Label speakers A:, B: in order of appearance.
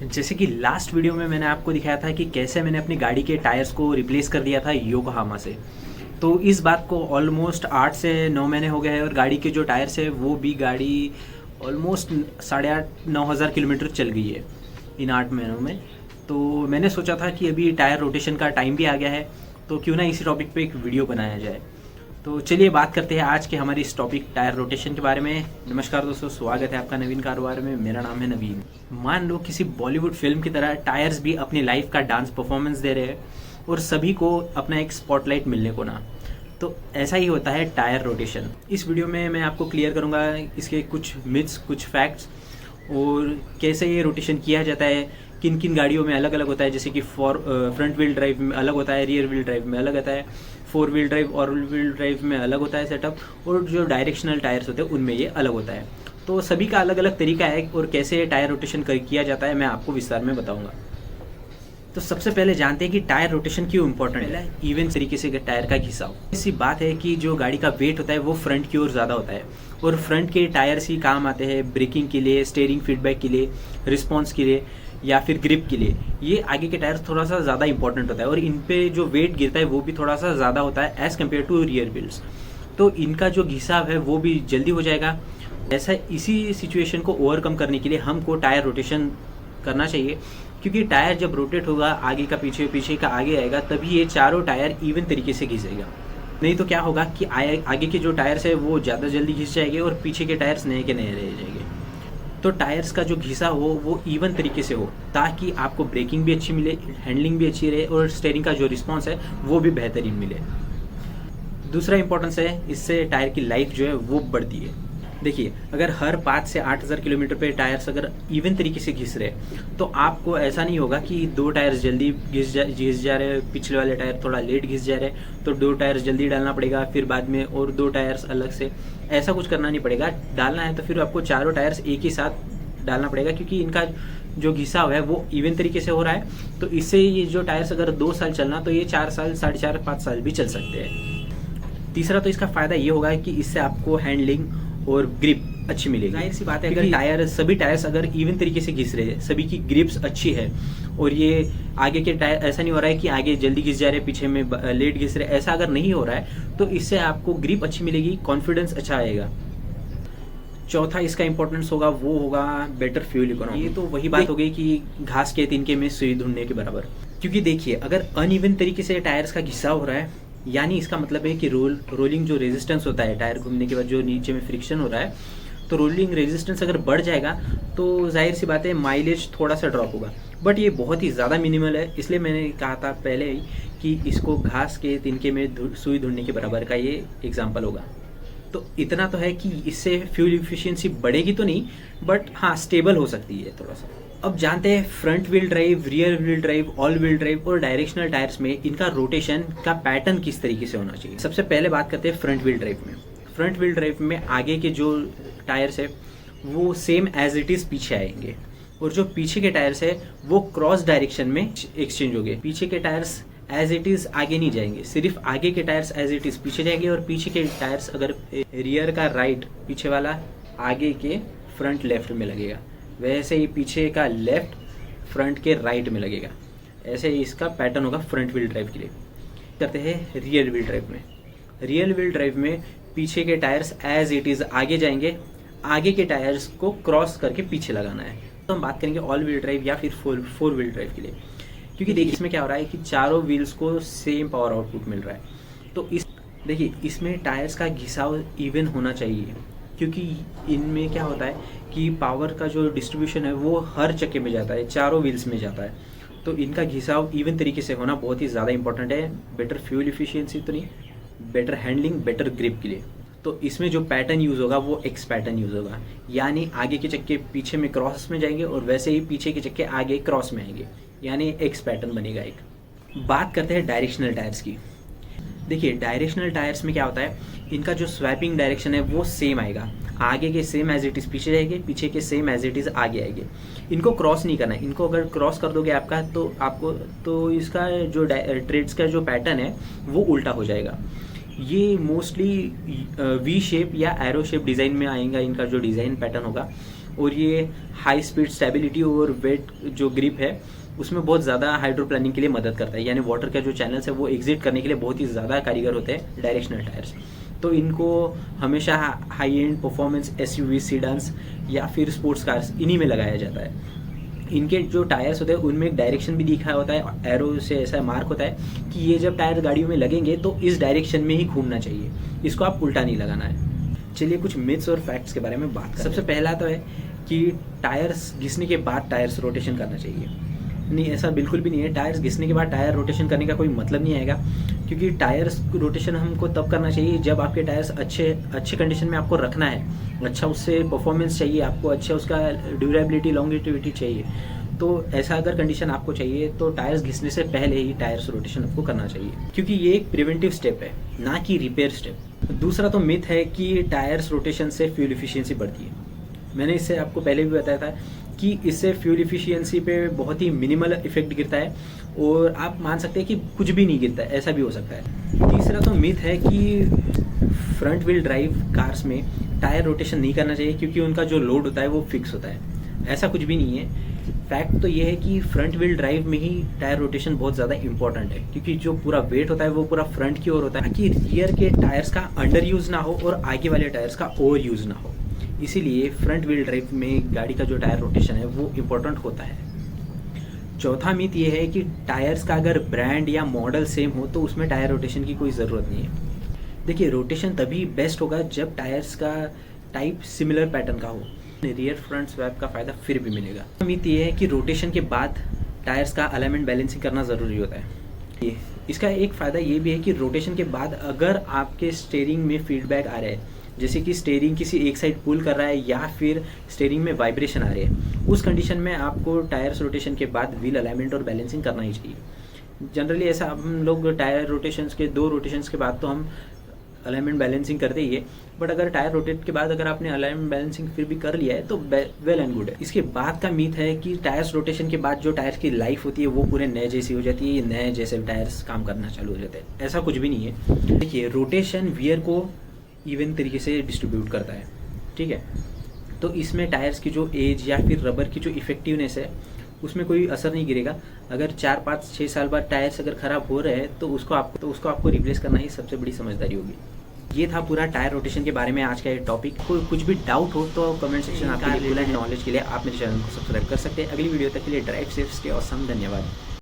A: जैसे कि last video में मैंने आपको दिखाया था कि कैसे मैंने अपनी गाड़ी के टायर्स को रिप्लेस कर दिया था योकोहामा से। तो इस बात को ऑलमोस्ट 8 से 9 महीने हो गए हैं और गाड़ी के जो टायर्स है वो भी गाड़ी ऑलमोस्ट 8,500-9,000 किलोमीटर चल गई है इन 8 महीनों में। तो मैंने सोचा था कि अभी टायर रोटेशन का टाइम भी आ गया है, तो क्यों ना इसी टॉपिक पे एक वीडियो बनाया जाए। तो चलिए बात करते हैं आज के हमारी इस टॉपिक टायर रोटेशन के बारे में। नमस्कार दोस्तों, स्वागत है आपका नवीन कारोबार में। मेरा नाम है नवीन। मान लो किसी बॉलीवुड फिल्म की तरह टायर्स भी अपनी लाइफ का डांस परफॉर्मेंस दे रहे हैं और सभी को अपना एक स्पॉटलाइट मिलने को ना। तो ऐसा ही होता है टायर रोटेशन। इस वीडियो में मैं आपको क्लियर करूँगा इसके कुछ मिथ्स, कुछ फैक्ट्स और कैसे ये रोटेशन किया जाता है, किन किन गाड़ियों में अलग अलग होता है। जैसे कि फ्रंट व्हील ड्राइव में अलग होता है, रियर व्हील ड्राइव में अलग होता है, 4 व्हील ड्राइव और व्हील ड्राइव में अलग होता है सेटअप, और जो डायरेक्शनल टायर्स होते हैं उनमें ये अलग होता है। तो सभी का अलग अलग तरीका है और कैसे टायर रोटेशन किया जाता है मैं आपको विस्तार में बताऊंगा। तो सबसे पहले जानते हैं कि टायर रोटेशन क्यों इंपॉर्टेंट है। इवन तरीके से टायर का घिसाव, ऐसी बात है कि जो गाड़ी का वेट होता है वो फ्रंट की ओर ज़्यादा होता है और फ्रंट के टायर्स ही काम आते हैं ब्रेकिंग के लिए, स्टीयरिंग फीडबैक के लिए, रिस्पॉन्स के लिए या फिर ग्रिप के लिए। ये आगे के टायर थोड़ा सा ज़्यादा इंपॉर्टेंट होता है और इन पे जो वेट गिरता है वो भी थोड़ा सा ज़्यादा होता है as compared to rear wheels. तो इनका जो घिसाव है वो भी जल्दी हो जाएगा। ऐसा इसी सिचुएशन को ओवरकम करने के लिए हमको टायर रोटेशन करना चाहिए, क्योंकि टायर जब रोटेट होगा आगे का पीछे, पीछे का आगे आएगा, तभी ये चारों टायर इवन तरीके से घिसेगा। नहीं तो क्या होगा कि आगे के जो टायर्स है वो ज़्यादा जल्दी घिस जाएंगे और पीछे के टायर्स नए के नए रह जाएंगे। तो टायर्स का जो घिसा हो वो इवन तरीके से हो, ताकि आपको ब्रेकिंग भी अच्छी मिले, हैंडलिंग भी अच्छी रहे और स्टीयरिंग का जो रिस्पॉन्स है वो भी बेहतरीन मिले। दूसरा इंपॉर्टेंस है, इससे टायर की लाइफ जो है वो बढ़ती है। देखिए, अगर हर 5 से 8,000 किलोमीटर पे टायर्स अगर इवन तरीके से घिस रहे तो आपको ऐसा नहीं होगा कि 2 टायर्स जल्दी घिस जा रहे, पिछले वाले टायर थोड़ा लेट घिस जा रहे तो 2 टायर्स जल्दी डालना पड़ेगा, फिर बाद में और 2 टायर्स अलग से। ऐसा कुछ करना नहीं पड़ेगा। डालना है तो फिर आपको चारों टायर्स एक ही साथ डालना पड़ेगा, क्योंकि इनका जो घिसाव है वो इवन तरीके से हो रहा है। तो इससे ये जो टायर्स अगर 2 साल चलना तो ये 4 साल, 4.5, 5 साल भी चल सकते हैं। तीसरा तो इसका फायदा ये होगा कि इससे आपको हैंडलिंग और ग्रिप अच्छी मिलेगी। जाहिर सी बात है, अगर सभी टायर्स अगर इवन तरीके से घिस रहे हैं, सभी की ग्रिप्स अच्छी है और ये आगे के टायर ऐसा नहीं हो रहा है कि आगे जल्दी घिस जा रहे, पीछे में लेट घिस रहे, ऐसा अगर नहीं हो रहा है तो इससे आपको ग्रिप अच्छी मिलेगी, कॉन्फिडेंस अच्छा आएगा। चौथा इसका इंपॉर्टेंस होगा वो होगा बेटर फ्यूल इकोनॉमी। ये तो वही बात हो गई कि घास के तिनके में सुई ढूंढने के बराबर। क्योंकि देखिए, अगर अनइवन तरीके से टायर्स का घिसाव हो रहा है, यानी इसका मतलब है कि रोलिंग जो रेजिस्टेंस होता है टायर घूमने के बाद, जो नीचे में फ्रिक्शन हो रहा है, तो रोलिंग रेजिस्टेंस अगर बढ़ जाएगा तो जाहिर सी बात है माइलेज थोड़ा सा ड्रॉप होगा। बट ये बहुत ही ज़्यादा मिनिमल है, इसलिए मैंने कहा था पहले ही कि इसको घास के तिनके में सुई ढूंढने के बराबर का ये एग्जाम्पल होगा। तो इतना तो है कि इससे फ्यूल इफिशियंसी बढ़ेगी तो नहीं, बट हाँ स्टेबल हो सकती है थोड़ा सा। अब जानते हैं front wheel drive, rear wheel drive, all wheel drive और डायरेक्शनल टायर्स में इनका रोटेशन का पैटर्न किस तरीके से होना चाहिए। सबसे पहले बात करते हैं फ्रंट व्हील ड्राइव में। फ्रंट व्हील ड्राइव में आगे के जो टायर्स है वो सेम एज इट इज पीछे आएंगे और जो पीछे के टायर्स है वो क्रॉस डायरेक्शन में एक्सचेंज हो गए। पीछे के टायर्स एज इट इज आगे नहीं जाएंगे, सिर्फ आगे के टायर्स एज इट इज पीछे जाएंगे और पीछे के टायर्स अगर रियर का राइट, पीछे वाला आगे के फ्रंट लेफ्ट में लगेगा, वैसे ही पीछे का लेफ्ट फ्रंट के राइट में लगेगा। ऐसे ही इसका पैटर्न होगा फ्रंट व्हील ड्राइव के लिए। करते हैं रियर व्हील ड्राइव में। रियर व्हील ड्राइव में पीछे के टायर्स एज इट इज आगे जाएंगे, आगे के टायर्स को क्रॉस करके पीछे लगाना है। तो हम बात करेंगे ऑल व्हील ड्राइव या फिर फोर व्हील ड्राइव के लिए, क्योंकि देखिए इसमें क्या हो रहा है कि चारों व्हील्स को सेम पावर आउटपुट मिल रहा है। तो देखिए इसमें टायर्स का घिसाव इवन होना चाहिए, क्योंकि इनमें क्या होता है कि पावर का जो डिस्ट्रीब्यूशन है वो हर चक्के में जाता है, चारों व्हील्स में जाता है। तो इनका घिसाव इवन तरीके से होना बहुत ही ज़्यादा इंपॉर्टेंट है, बेटर फ्यूल इफिशियंसी तो नहीं, बेटर हैंडलिंग, बेटर ग्रिप के लिए। तो इसमें जो पैटर्न यूज़ होगा वो एक्स पैटर्न यूज़ होगा, यानी आगे के चक्के पीछे में क्रॉस में जाएंगे और वैसे ही पीछे के चक्के आगे क्रॉस में आएंगे, यानी एक्स पैटर्न बनेगा एक। बात करते हैं डायरेक्शनल टायर्स की। देखिए डायरेक्शनल टायर्स में क्या होता है, इनका जो स्वैपिंग डायरेक्शन है वो सेम आएगा, आगे के सेम एज इट इज़ पीछे जाएंगे, पीछे के सेम एज इट इज़ आगे आएंगे। इनको क्रॉस नहीं करना है, इनको अगर क्रॉस कर दोगे आपको तो इसका जो ट्रेड्स का जो पैटर्न है वो उल्टा हो जाएगा। ये मोस्टली वी शेप या एरो शेप डिज़ाइन में आएगा, इनका जो डिज़ाइन पैटर्न होगा और ये हाई स्पीड स्टेबिलिटी और वेट जो ग्रिप है उसमें बहुत ज़्यादा हाइड्रोप्लानिंग के लिए मदद करता है, यानी वाटर का जो चैनल्स है वो एग्जिट करने के लिए बहुत ही ज़्यादा कारीगर होते हैं डायरेक्शनल टायर्स। तो इनको हमेशा हाई एंड परफॉर्मेंस एसयूवी, सीडान्स या फिर स्पोर्ट्स कार्स इन्हीं में लगाया जाता है। इनके जो टायर्स होते हैं उनमें एक डायरेक्शन भी दिखा होता है, एरो से ऐसा मार्क होता है कि ये जब टायर गाड़ियों में लगेंगे तो इस डायरेक्शन में ही घूमना चाहिए, इसको आप उल्टा नहीं लगाना है। चलिए कुछ मिथ्स और फैक्ट्स के बारे में बात करें। सबसे पहला तो है कि टायर्स घिसने के बाद टायर्स रोटेशन करना चाहिए। नहीं, ऐसा बिल्कुल भी नहीं है। टायर्स घिसने के बाद टायर रोटेशन करने का कोई मतलब नहीं आएगा, क्योंकि टायर्स रोटेशन हमको तब करना चाहिए जब आपके टायर्स अच्छे कंडीशन में आपको रखना है, अच्छा उससे परफॉर्मेंस चाहिए आपको, अच्छा उसका ड्यूरेबिलिटी, लॉन्गेटिविटी चाहिए। तो ऐसा अगर कंडीशन आपको चाहिए तो टायर्स घिसने से पहले ही टायर्स रोटेशन आपको करना चाहिए, क्योंकि ये एक प्रिवेंटिव स्टेप है, ना कि रिपेयर स्टेप। दूसरा तो मिथ है कि टायर्स रोटेशन से फ्यूल इफिशियंसी बढ़ती है। मैंने इससे आपको पहले भी बताया था कि इससे फ्यूल इफिशियंसी पे बहुत ही मिनिमल इफेक्ट गिरता है, और आप मान सकते हैं कि कुछ भी नहीं गिरता है, ऐसा भी हो सकता है। तीसरा तो मिथ है कि फ्रंट व्हील ड्राइव कार्स में टायर रोटेशन नहीं करना चाहिए, क्योंकि उनका जो लोड होता है वो फिक्स होता है। ऐसा कुछ भी नहीं है। फैक्ट तो ये है कि फ्रंट व्हील ड्राइव में ही टायर रोटेशन बहुत ज़्यादा इंपॉर्टेंट है, क्योंकि जो पूरा वेट होता है वो पूरा फ्रंट की ओर होता है, ताकि रियर के टायर्स का अंडर यूज़ ना हो और आगे वाले टायर्स का ओवर यूज़ ना हो। इसीलिए फ्रंट व्हील ड्राइव में गाड़ी का जो टायर रोटेशन है वो इम्पोर्टेंट होता है। चौथा मिथ ये है कि टायर्स का अगर ब्रांड या मॉडल सेम हो तो उसमें टायर रोटेशन की कोई ज़रूरत नहीं है। देखिए, रोटेशन तभी बेस्ट होगा जब टायर्स का टाइप सिमिलर पैटर्न का हो, रियर फ्रंट स्वैप का फ़ायदा फिर भी मिलेगा। मिथ ये है कि रोटेशन के बाद टायर्स का अलाइनमेंट बैलेंसिंग करना ज़रूरी होता है। इसका एक फ़ायदा ये भी है कि रोटेशन के बाद अगर आपके स्टीयरिंग में फीडबैक आ रहा है, जैसे कि स्टीयरिंग किसी एक साइड पुल कर रहा है या फिर स्टीयरिंग में वाइब्रेशन आ रही है, उस कंडीशन में आपको टायर्स रोटेशन के बाद व्हील अलाइनमेंट और बैलेंसिंग करना ही चाहिए। जनरली ऐसा हम लोग टायर रोटेशंस के 2 रोटेशंस के बाद तो हम अलाइनमेंट बैलेंसिंग करते ही है, बट अगर टायर रोटेट के बाद अगर आपने अलाइनमेंट बैलेंसिंग फिर भी कर लिया है तो वेल एंड गुड है। इसके बाद का मीथ है कि टायर्स रोटेशन के बाद जो टायर्स की लाइफ होती है वो पूरे नए जैसी हो जाती है, ये नए जैसे टायर्स काम करना चालू हो जाते हैं। ऐसा कुछ भी नहीं है। देखिए, रोटेशन वियर को इवन तरीके से डिस्ट्रीब्यूट करता है, ठीक है। तो इसमें टायर्स की जो एज या फिर रबर की जो इफेक्टिवनेस है उसमें कोई असर नहीं गिरेगा। अगर 4, 5, 6 साल बाद टायर्स अगर ख़राब हो रहे हैं तो उसको आपको रिप्लेस करना ही सबसे बड़ी समझदारी होगी। ये था पूरा टायर रोटेशन के बारे में आज का ये टॉपिक। कोई कुछ भी डाउट हो तो कमेंट सेक्शन आपके लिए खुला है। नॉलेज के लिए आप मेरे चैनल को सब्सक्राइब कर सकते हैं। अगली वीडियो तक के लिए ड्राइव सेफ, स्टे ऑसम। धन्यवाद।